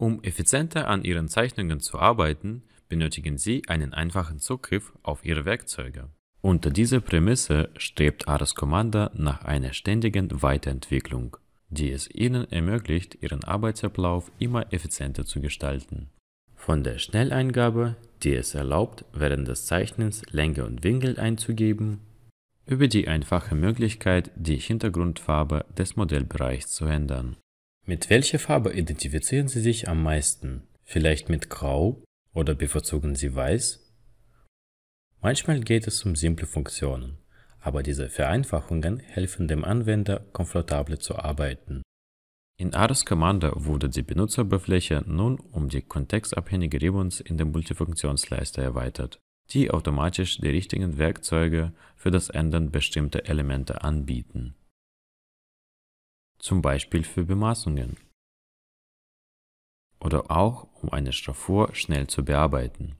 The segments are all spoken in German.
Um effizienter an Ihren Zeichnungen zu arbeiten, benötigen Sie einen einfachen Zugriff auf Ihre Werkzeuge. Unter dieser Prämisse strebt Aras Commander nach einer ständigen Weiterentwicklung, die es Ihnen ermöglicht, Ihren Arbeitsablauf immer effizienter zu gestalten. Von der Schnelleingabe, die es erlaubt, während des Zeichnens Länge und Winkel einzugeben, über die einfache Möglichkeit, die Hintergrundfarbe des Modellbereichs zu ändern. Mit welcher Farbe identifizieren Sie sich am meisten? Vielleicht mit Grau oder bevorzugen Sie Weiß? Manchmal geht es um simple Funktionen, aber diese Vereinfachungen helfen dem Anwender, komfortabler zu arbeiten. In Aras Commander wurde die Benutzeroberfläche nun um die kontextabhängige Ribbons in der Multifunktionsleiste erweitert, die automatisch die richtigen Werkzeuge für das Ändern bestimmter Elemente anbieten. Zum Beispiel für Bemaßungen oder auch um eine Schraffur schnell zu bearbeiten.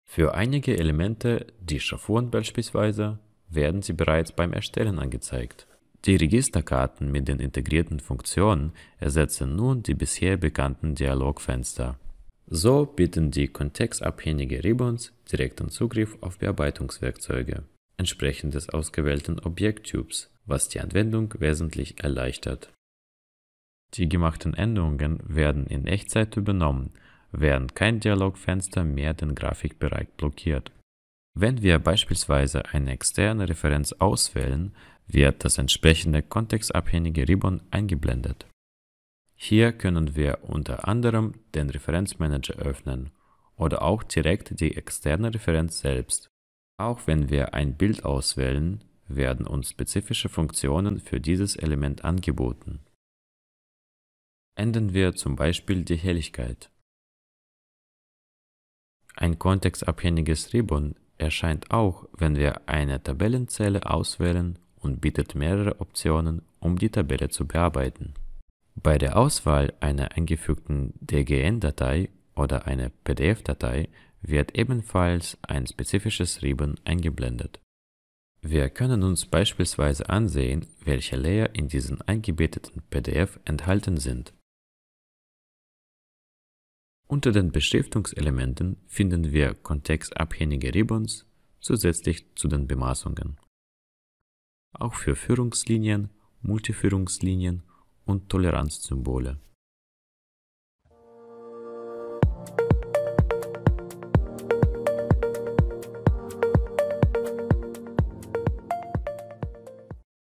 Für einige Elemente, die Schraffuren beispielsweise, werden sie bereits beim Erstellen angezeigt. Die Registerkarten mit den integrierten Funktionen ersetzen nun die bisher bekannten Dialogfenster. So bieten die kontextabhängige Ribbons direkten Zugriff auf Bearbeitungswerkzeuge, entsprechend des ausgewählten Objekttyps, was die Anwendung wesentlich erleichtert. Die gemachten Änderungen werden in Echtzeit übernommen, während kein Dialogfenster mehr den Grafikbereich blockiert. Wenn wir beispielsweise eine externe Referenz auswählen, wird das entsprechende kontextabhängige Ribbon eingeblendet. Hier können wir unter anderem den Referenzmanager öffnen oder auch direkt die externe Referenz selbst. Auch wenn wir ein Bild auswählen, werden uns spezifische Funktionen für dieses Element angeboten. Ändern wir zum Beispiel die Helligkeit. Ein kontextabhängiges Ribbon erscheint auch, wenn wir eine Tabellenzelle auswählen und bietet mehrere Optionen, um die Tabelle zu bearbeiten. Bei der Auswahl einer eingefügten DGN-Datei oder einer PDF-Datei wird ebenfalls ein spezifisches Ribbon eingeblendet. Wir können uns beispielsweise ansehen, welche Layer in diesem eingebetteten PDF enthalten sind. Unter den Beschriftungselementen finden wir kontextabhängige Ribbons zusätzlich zu den Bemaßungen. Auch für Führungslinien, Multiführungslinien und Toleranzsymbole.